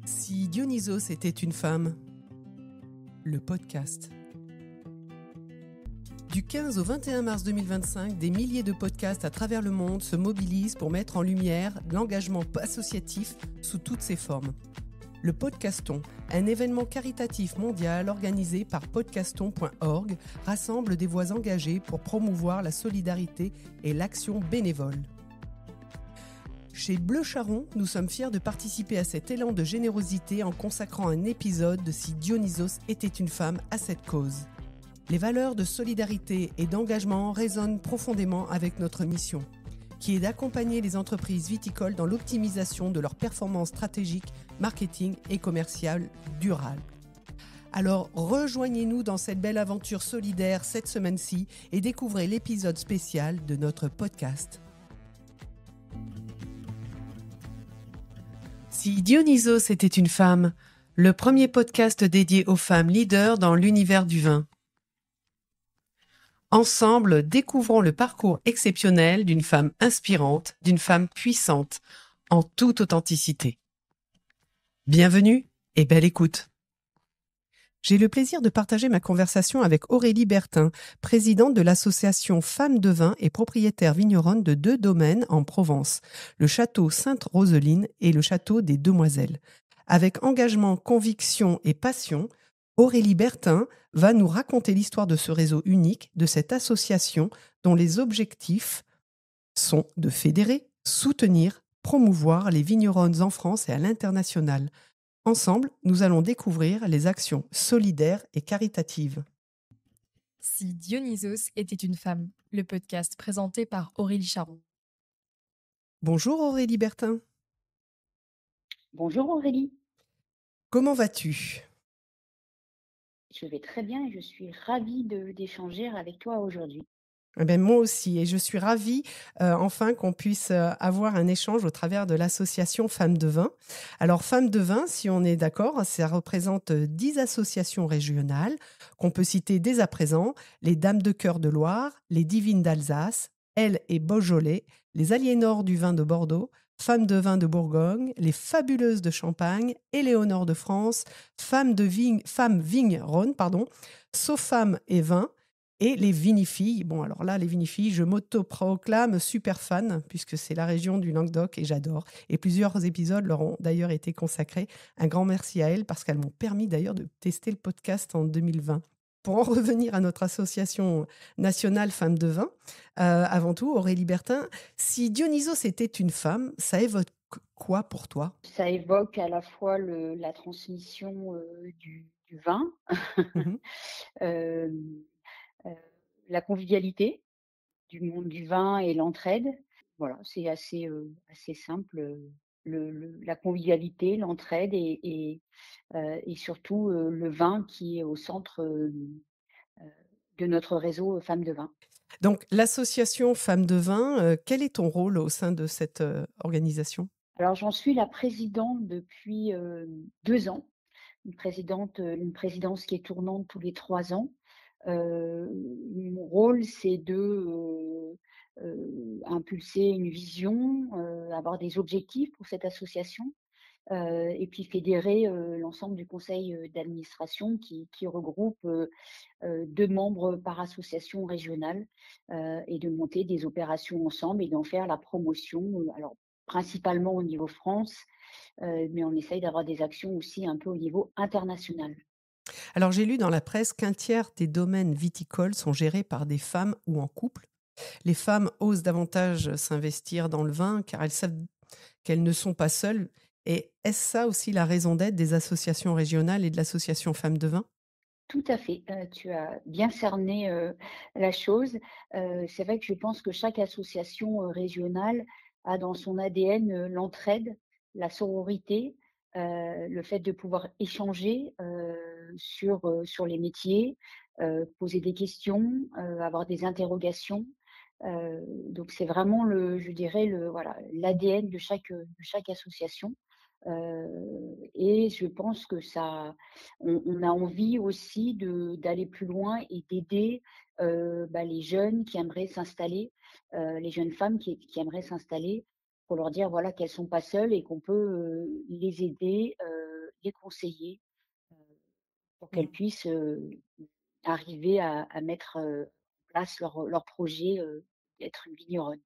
Si Dionysos était une femme, le podcast. Du 15 au 21 mars 2025, des milliers de podcasts à travers le monde se mobilisent pour mettre en lumière l'engagement associatif sous toutes ses formes. Le Podcaston, un événement caritatif mondial organisé par podcaston.org, rassemble des voix engagées pour promouvoir la solidarité et l'action bénévole. Chez Bleu Charron, nous sommes fiers de participer à cet élan de générosité en consacrant un épisode de Si Dionysos était une femme à cette cause. Les valeurs de solidarité et d'engagement résonnent profondément avec notre mission, qui est d'accompagner les entreprises viticoles dans l'optimisation de leurs performances stratégiques, marketing et commerciales durables. Alors rejoignez-nous dans cette belle aventure solidaire cette semaine-ci et découvrez l'épisode spécial de notre podcast. Si Dionysos était une femme, le premier podcast dédié aux femmes leaders dans l'univers du vin. Ensemble, découvrons le parcours exceptionnel d'une femme inspirante, d'une femme puissante, en toute authenticité. Bienvenue et belle écoute. J'ai le plaisir de partager ma conversation avec Aurélie Bertin, présidente de l'association Femmes de Vin et propriétaire vigneronne de 2 domaines en Provence, le château Sainte-Roseline et le château des Demoiselles. Avec engagement, conviction et passion, Aurélie Bertin va nous raconter l'histoire de ce réseau unique, de cette association dont les objectifs sont de fédérer, soutenir, promouvoir les vigneronnes en France et à l'international. Ensemble, nous allons découvrir les actions solidaires et caritatives. Si Dionysos était une femme, le podcast présenté par Aurélie Charron. Bonjour Aurélie Bertin. Bonjour Aurélie, Comment vas-tu ? je vais très bien et je suis ravie d'échanger avec toi aujourd'hui. Eh bien, moi aussi, et je suis ravie enfin qu'on puisse avoir un échange au travers de l'association Femmes de Vin. Alors, Femmes de Vin, si on est d'accord, ça représente 10 associations régionales qu'on peut citer dès à présent, les Dames de Cœur de Loire, les Divines d'Alsace, Elle et Beaujolais, les Aliénors du vin de Bordeaux, Femmes de Vin de Bourgogne, les Fabuleuses de Champagne, Éléonore de France, Femmes Vignes-Rhône, Sofam et Vin, et les Vinifilles. Bon, alors là, les Vinifilles, je m'autoproclame super fan, puisque c'est la région du Languedoc et j'adore. Et plusieurs épisodes leur ont d'ailleurs été consacrés. Un grand merci à elles, parce qu'elles m'ont permis d'ailleurs de tester le podcast en 2020. Pour en revenir à notre association nationale Femmes de Vin, avant tout, Aurélie Bertin, si Dionysos était une femme, ça évoque quoi pour toi ? Ça évoque à la fois la transmission du vin, Mhm. euh, euh, la convivialité du monde du vin et l'entraide. Voilà, c'est assez simple. La convivialité, l'entraide et surtout le vin qui est au centre de notre réseau Femmes de Vin. Donc, l'association Femmes de Vin, quel est ton rôle au sein de cette organisation ? Alors j'en suis la présidente depuis 2 ans, une présidence qui est tournante tous les 3 ans. Mon rôle, c'est de impulser une vision, avoir des objectifs pour cette association, et puis fédérer l'ensemble du conseil d'administration qui regroupe 2 membres par association régionale, et de monter des opérations ensemble et d'en faire la promotion, alors principalement au niveau France, mais on essaye d'avoir des actions aussi un peu au niveau international. Alors, j'ai lu dans la presse qu'un tiers des domaines viticoles sont gérés par des femmes ou en couple. Les femmes osent davantage s'investir dans le vin car elles savent qu'elles ne sont pas seules. Et est-ce ça aussi la raison d'être des associations régionales et de l'association Femmes de Vin ? Tout à fait, tu as bien cerné la chose. C'est vrai que je pense que chaque association régionale a dans son ADN l'entraide, la sororité, le fait de pouvoir échanger sur les métiers, poser des questions, avoir des interrogations. Donc c'est vraiment je dirais voilà, l'ADN de chaque association. Et je pense que on a envie aussi d'aller plus loin et d'aider les jeunes qui aimeraient s'installer, les jeunes femmes qui aimeraient s'installer, pour leur dire voilà qu'elles sont pas seules et qu'on peut les aider les conseiller pour qu'elles Mmh. puissent arriver à mettre en place leur projet d'être vigneronne.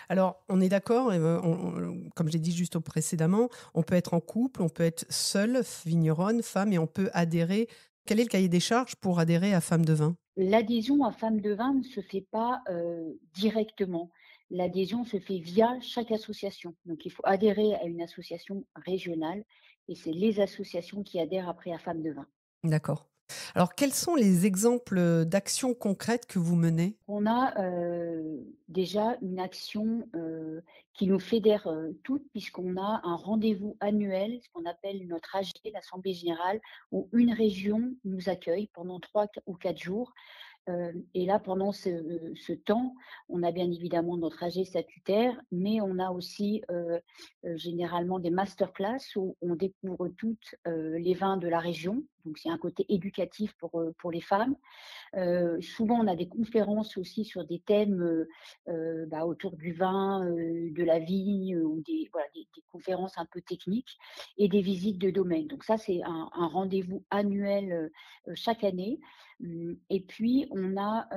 Alors, on est d'accord, comme j'ai dit juste précédemment, on peut être en couple, on peut être seule, vigneronne, femme, et on peut adhérer. Quel est le cahier des charges pour adhérer à Femmes de Vin? L'adhésion à Femmes de Vin ne se fait pas directement. L'adhésion se fait via chaque association. Donc, il faut adhérer à une association régionale et c'est les associations qui adhèrent après à Femmes de Vin. D'accord. Alors, quels sont les exemples d'actions concrètes que vous menez? On a déjà une action qui nous fédère toutes, puisqu'on a un rendez-vous annuel, ce qu'on appelle notre AG, l'Assemblée générale, où une région nous accueille pendant 3 ou 4 jours. Et là, pendant ce temps, on a bien évidemment notre AG statutaire, mais on a aussi généralement des masterclass où on découvre toutes les vins de la région. Donc, c'est un côté éducatif pour les femmes. Souvent, on a des conférences aussi sur des thèmes autour du vin, de la vigne, ou des conférences un peu techniques et des visites de domaine. Donc ça, c'est un rendez-vous annuel chaque année. Et puis, on a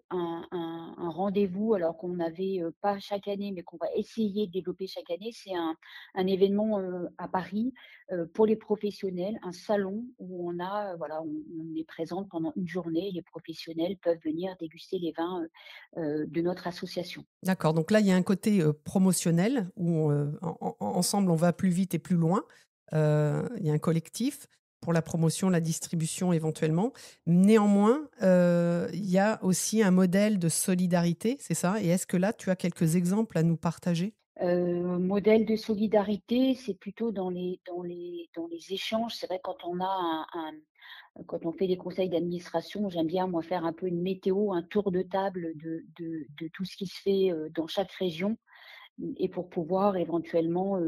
un rendez-vous, alors qu'on n'avait pas chaque année, mais qu'on va essayer de développer chaque année. C'est un événement à Paris pour les professionnels, un salon où on a, voilà, on est présente pendant une journée. Les professionnels peuvent venir déguster les vins de notre association. D'accord, donc là, il y a un côté, promotionnel où, ensemble, on va plus vite et plus loin. Il y a un collectif pour la promotion, la distribution éventuellement. Néanmoins, il y a aussi un modèle de solidarité, c'est ça? Et est-ce que là, tu as quelques exemples à nous partager? Modèle de solidarité, c'est plutôt dans les échanges. C'est vrai, quand on a quand on fait des conseils d'administration, j'aime bien, moi, faire un peu une météo, un tour de table de tout ce qui se fait dans chaque région, et pour pouvoir éventuellement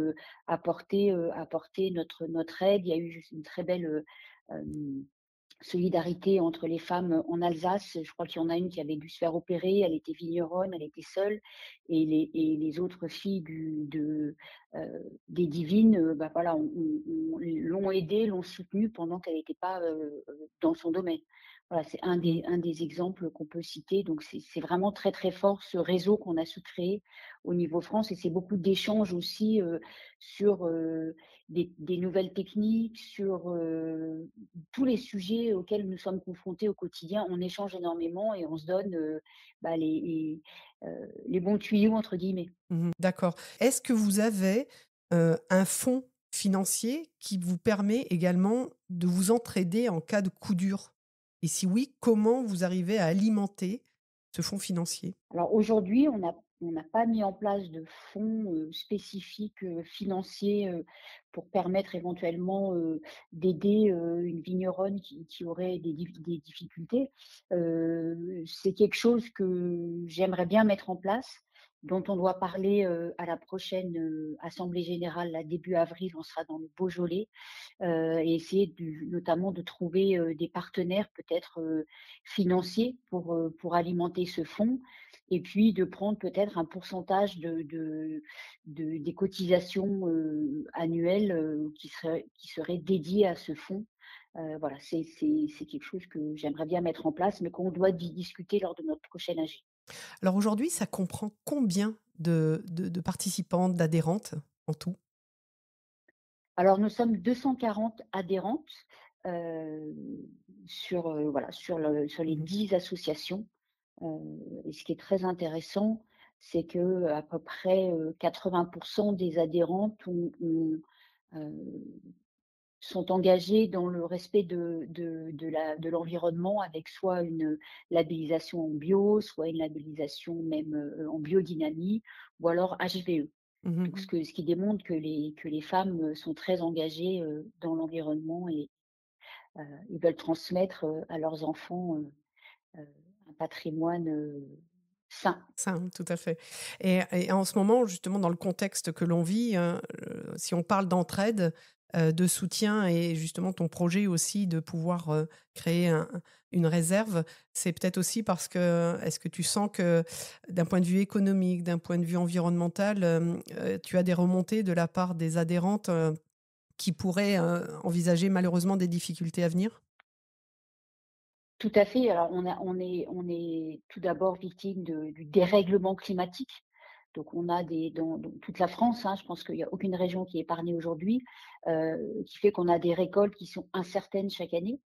apporter notre aide. Il y a eu juste une très belle solidarité entre les femmes en Alsace. Je crois qu'il y en a une qui avait dû se faire opérer, elle était vigneronne, elle était seule, et les autres filles des divines, bah, voilà, l'ont aidée, l'ont soutenue pendant qu'elle n'était pas dans son domaine. Voilà, c'est un Mmh. des exemples qu'on peut citer. Donc c'est vraiment très, très fort, ce réseau qu'on a su créer au niveau France, et c'est beaucoup d'échanges aussi sur des nouvelles techniques, sur tous les sujets auxquels nous sommes confrontés au quotidien. On échange énormément et on se donne les bons tuyaux, entre guillemets. Mmh. D'accord. Est-ce que vous avez, un fonds financier qui vous permet également de vous entraider en cas de coup dur? Et si oui, comment vous arrivez à alimenter ce fonds financier? Alors aujourd'hui, on n'a pas mis en place de fonds spécifiques financiers pour permettre éventuellement d'aider une vigneronne qui aurait des difficultés. C'est quelque chose que j'aimerais bien mettre en place, dont on doit parler à la prochaine assemblée générale, là, début avril. On sera dans le Beaujolais, et essayer notamment de trouver des partenaires peut-être financiers pour alimenter ce fonds, et puis de prendre peut-être un pourcentage des cotisations annuelles qui seraient dédiées à ce fonds. Voilà, c'est quelque chose que j'aimerais bien mettre en place, mais qu'on doit discuter lors de notre prochaine AG. Alors aujourd'hui, ça comprend combien de participantes, d'adhérentes en tout? Alors, nous sommes 240 adhérentes heu, sur les Mmh. 10 associations. Et ce qui est très intéressant, c'est qu'à peu près 80 des adhérentes heu, sont engagées dans le respect de l'environnement, avec soit une labellisation en bio, soit une labellisation même en biodynamie, ou alors HVE. Donc Mmh. ce qui démontre que les femmes sont très engagées dans l'environnement, et ils veulent transmettre à leurs enfants heu, un patrimoine sain. Ça, hein, tout à fait. Et en ce moment, justement, dans le contexte que l'on vit, si on parle d'entraide, de soutien, et justement ton projet aussi de pouvoir, créer une réserve, c'est peut-être aussi parce que est-ce que tu sens que d'un point de vue économique, d'un point de vue environnemental, tu as des remontées de la part des adhérentes, qui pourraient envisager malheureusement des difficultés à venir? Tout à fait. Alors on est tout d'abord victime du dérèglement climatique. Donc on a dans toute la France, hein, je pense qu'il y a aucune région qui est épargnée aujourd'hui, qui fait qu'on a des récoltes qui sont incertaines chaque année.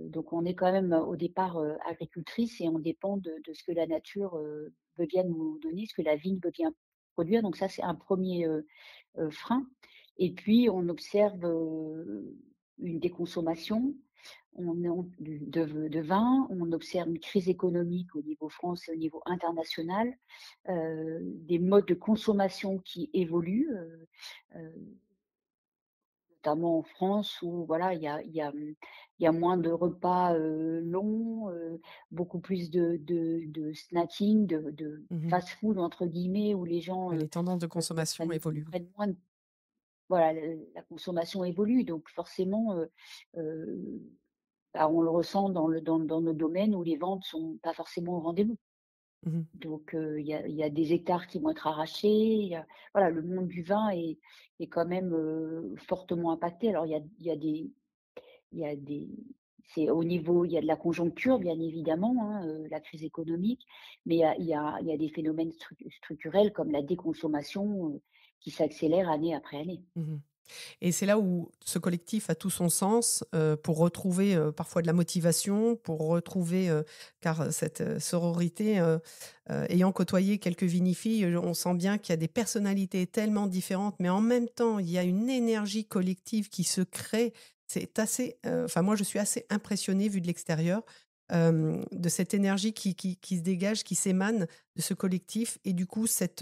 Donc on est quand même au départ, agricultrice et on dépend de ce que la nature, veut bien nous donner, ce que la vigne veut bien produire. Donc ça, c'est un premier frein. Et puis on observe, une déconsommation, on de vin, on observe une crise économique au niveau France et au niveau international, des modes de consommation qui évoluent, notamment en France où voilà, il y a moins de repas, longs, beaucoup plus de snacking, de Mmh. «fast-food» entre guillemets où les gens, Ouais, les tendances de consommation évoluent. prennent moins de voilà, la consommation évolue donc forcément, heu, bah, on le ressent dans nos domaines où les ventes sont pas forcément au rendez-vous. Mmh. Donc il y a des hectares qui vont être arrachés, il y a voilà, le monde du vin est quand même, fortement impacté. Alors il y a des c'est au niveau il y a de la conjoncture bien évidemment, hein, la crise économique, mais il y a des phénomènes structurels comme la déconsommation, qui s'accélère année après année. Mmh. Et c'est là où ce collectif a tout son sens, pour retrouver, parfois de la motivation, pour retrouver, car cette, sororité, ayant côtoyé quelques vinifilles, on sent bien qu'il y a des personnalités tellement différentes, mais en même temps, il y a une énergie collective qui se crée. C'est assez, enfin moi je suis assez impressionnée vue de l'extérieur, de cette énergie qui se dégage, qui s'émane de ce collectif et du coup cette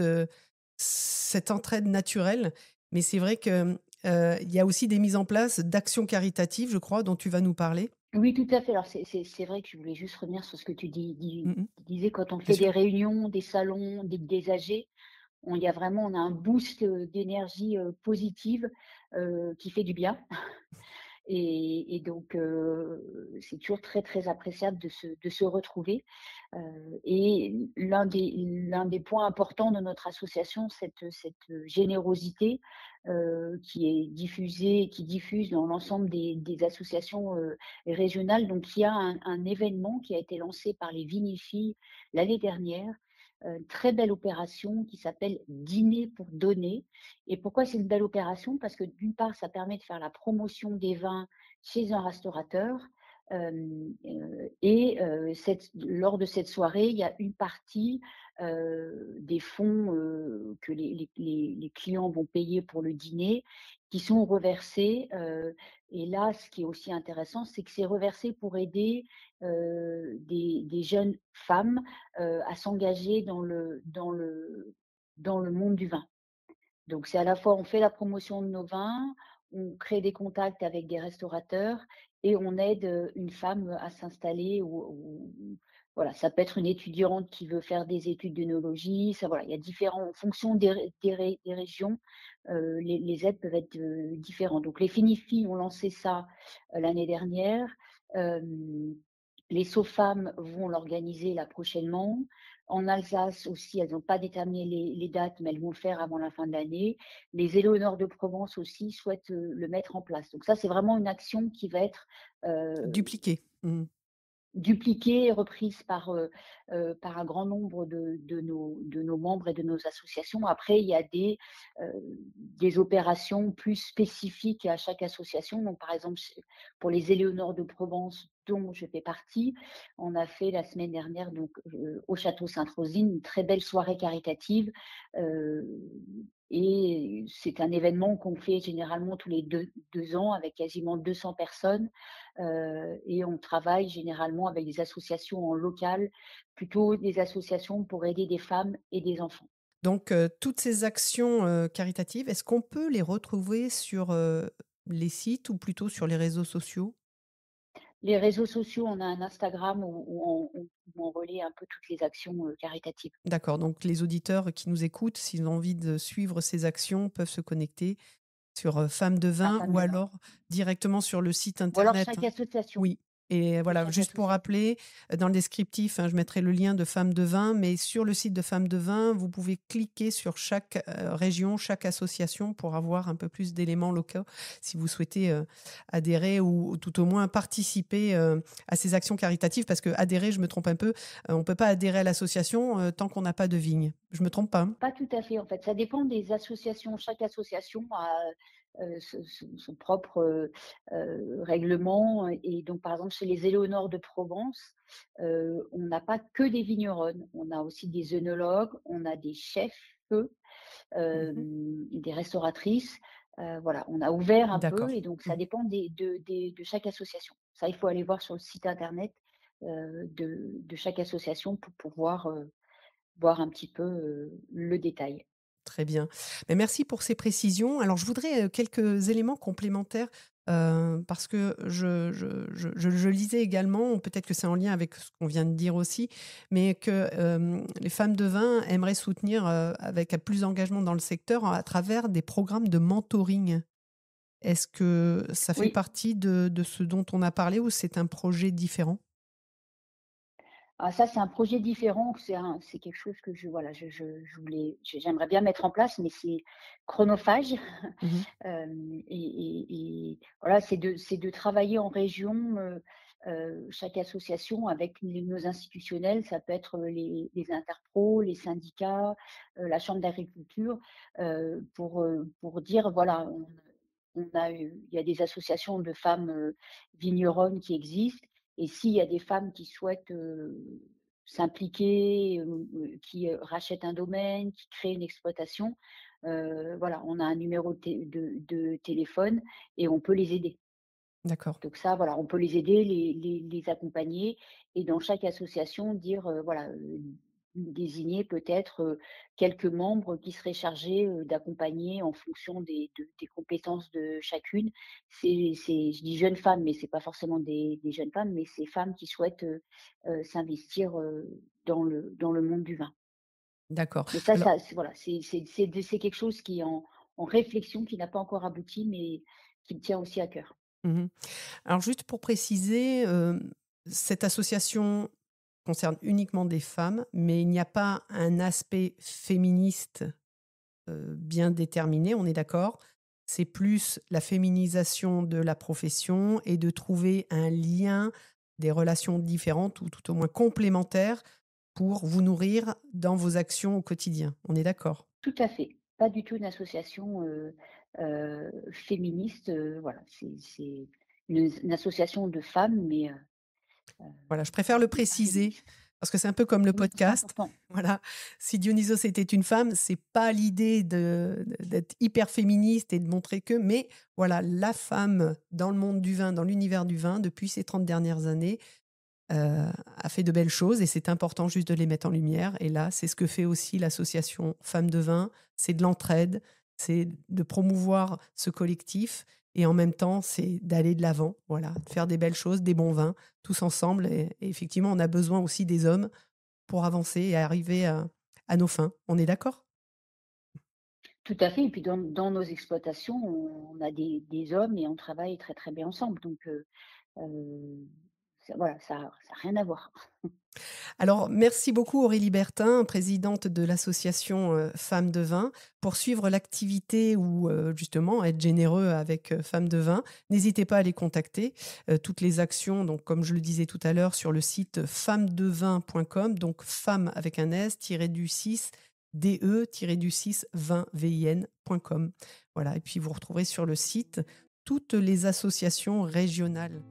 entraide naturelle. Mais c'est vrai que, il y a aussi des mises en place d'actions caritatives, je crois, dont tu vas nous parler. Oui, tout à fait. Alors c'est vrai que je voulais juste revenir sur ce que Mmh mh. disais quand on Bien fait des sûr. réunions, des salons, des AG, on a un boost, d'énergie, positive, qui fait du bien. Donc c'est toujours très, très appréciable de se retrouver, et l'un des points importants de notre association, cette générosité, qui est diffusée qui diffuse dans l'ensemble des associations, régionales. Donc il y a un événement qui a été lancé par les Vinify l'année dernière, très belle opération qui s'appelle «Dîner pour donner». Et pourquoi c'est une belle opération? Parce que d'une part, ça permet de faire la promotion des vins chez un restaurateur, lors de cette soirée, il y a une partie, des fonds, que les clients vont payer pour le dîner qui sont reversés, et là, ce qui est aussi intéressant, c'est que c'est reversé pour aider, des jeunes femmes, à s'engager dans le monde du vin. Donc c'est à la fois on fait la promotion de nos vins, on crée des contacts avec des restaurateurs et on aide, une femme, à s'installer ou voilà, ça peut être une étudiante qui veut faire des études d'œnologie, ça voilà, il y a différents en fonction des régions, les aides peuvent être, différentes. Donc les Finifi ont lancé ça, l'année dernière. Hem, les SOFAM vont l'organiser là prochainement. En Alsace aussi, elles n'ont pas déterminé les dates, mais elles vont le faire avant la fin de l'année. Les Éléonores de Provence aussi souhaitent, le mettre en place. Donc ça, c'est vraiment une action qui va être, heu, Dupliqué. Mmh. dupliquée et reprise par un grand nombre de nos membres et de nos associations. Après, il y a des opérations plus spécifiques à chaque association. Donc par exemple, pour les Éléonores de Provence, dont je fais partie, on a fait la semaine dernière donc, au château Sainte-Rosine, une très belle soirée caritative, heu et c'est un événement qu'on fait généralement tous les 2 ans avec quasiment 200 personnes. Et on travaille généralement avec des associations en local, plutôt des associations pour aider des femmes et des enfants. Donc toutes ces actions, caritatives, est-ce qu'on peut les retrouver sur, les sites ou plutôt sur les réseaux sociaux? Les réseaux sociaux, on a un Instagram où on relaie un peu toutes les actions, caritatives. D'accord, donc les auditeurs qui nous écoutent, s'ils ont envie de suivre ces actions, peuvent se connecter sur, Femmes de À Vin Femmes ou de Vin. alors directement sur le site Ou alors internet, chaque hein? association. Oui. Et de voilà, chaque juste pour association. rappeler, dans le descriptif, je mettrai le lien de Femmes de Vin, mais sur le site de Femmes de Vin, vous pouvez cliquer sur chaque région, chaque association pour avoir un peu plus d'éléments locaux si vous souhaitez adhérer ou tout au moins participer à ces actions caritatives. Parce que adhérer, je me trompe un peu, on ne peut pas adhérer à l'association tant qu'on n'a pas de vigne. Je me trompe pas, hein? Pas tout à fait, en fait. Ça dépend des associations. Chaque association a son propre règlement. Et donc, par exemple, chez les Éléonores de Provence, on n'a pas que des vigneronnes. On a aussi des œnologues, on a des chefs, Mhm. des restauratrices. Voilà, on a ouvert un peu D'accord. et donc ça Mhm. dépend de chaque association. Ça, il faut aller voir sur le site internet de chaque association pour pouvoir voir un petit peu le détail. Très bien. Mais merci pour ces précisions. Alors, je voudrais quelques éléments complémentaires parce que je lisais également, peut-être que c'est en lien avec ce qu'on vient de dire aussi, mais que les femmes de vin aimeraient soutenir avec plus d'engagement dans le secteur à travers des programmes de mentoring. Est-ce que ça fait Oui, partie de ce dont on a parlé ou c'est un projet différent? ah ça c'est un projet différent, c'est quelque chose que voilà, j'aimerais bien mettre en place, mais c'est chronophage. Mhm. Et voilà, c'est de travailler en région, chaque association avec nos institutionnels, ça peut être les interpros, les syndicats, la chambre d'agriculture, pour dire voilà, il y a des associations de femmes vigneronnes qui existent, et s'il y a des femmes qui souhaitent s'impliquer, qui rachètent un domaine, qui créent une exploitation, voilà, on a un numéro de téléphone et on peut les aider. D'accord. Donc ça, voilà, on peut les aider, les accompagner, et dans chaque association dire, voilà, désigner peut-être, quelques membres qui seraient chargés, d'accompagner en fonction des compétences de chacune. Je dis jeunes femmes, mais c'est pas forcément des jeunes femmes, mais c'est femmes qui souhaitent, s'investir, dans le monde du vin. D'accord. Mais ça Alors, ça c'est voilà, c'est quelque chose qui est en réflexion, qui n'a pas encore abouti, mais qui me tient aussi à cœur. mhm. Alors juste pour préciser, cette association concerne uniquement des femmes, mais il n'y a pas un aspect féministe, bien déterminé, on est d'accord? C'est plus la féminisation de la profession et de trouver un lien, des relations différentes ou tout au moins complémentaires pour vous nourrir dans vos actions au quotidien. On est d'accord? Tout à fait. Pas du tout une association, féministe, voilà, c'est une association de femmes, mais Voilà, je préfère le mais pas préciser féministe. parce que c'est un peu comme le Oui, c'est podcast. important. Voilà, si Dionysos était une femme, c'est pas l'idée d'être hyper féministe et de montrer que, mais voilà, la femme dans le monde du vin, dans l'univers du vin, depuis ces 30 dernières années, a fait de belles choses et c'est important juste de les mettre en lumière. Et là, c'est ce que fait aussi l'association Femmes de Vin, c'est de l'entraide, c'est de promouvoir ce collectif et en même temps, c'est d'aller de l'avant, voilà, de faire des belles choses, des bons vins, tous ensemble. Et effectivement, on a besoin aussi des hommes pour avancer et arriver à nos fins. On est d'accord? Tout à fait, et puis dans nos exploitations, on a des hommes et on travaille très, très bien ensemble, donc heu, ça voilà, ça a rien à voir. Alors, merci beaucoup Aurélie Bertin, présidente de l'association Femmes de Vin. Pour suivre l'activité ou justement être généreux avec Femmes de Vin, n'hésitez pas à les contacter. Toutes les actions, donc comme je le disais tout à l'heure, sur le site femmesdevin.com, donc femme avec un S, tiré du 6, DE, tiré du 6, 20, VIN.com. Voilà, et puis vous retrouverez sur le site toutes les associations régionales.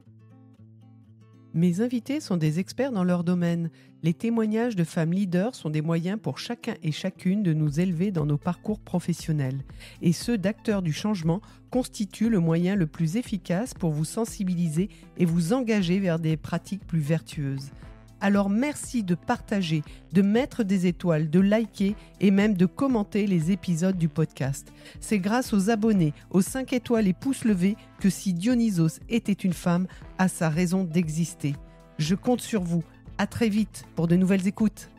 Mes invités sont des experts dans leur domaine. Les témoignages de femmes leaders sont des moyens pour chacun et chacune de nous élever dans nos parcours professionnels. Et ceux d'acteurs du changement constituent le moyen le plus efficace pour vous sensibiliser et vous engager vers des pratiques plus vertueuses. Alors merci de partager, de mettre des étoiles, de liker et même de commenter les épisodes du podcast. C'est grâce aux abonnés, aux 5 étoiles et pouces levés que Si Dionysos était une femme a sa raison d'exister. Je compte sur vous. À très vite pour de nouvelles écoutes.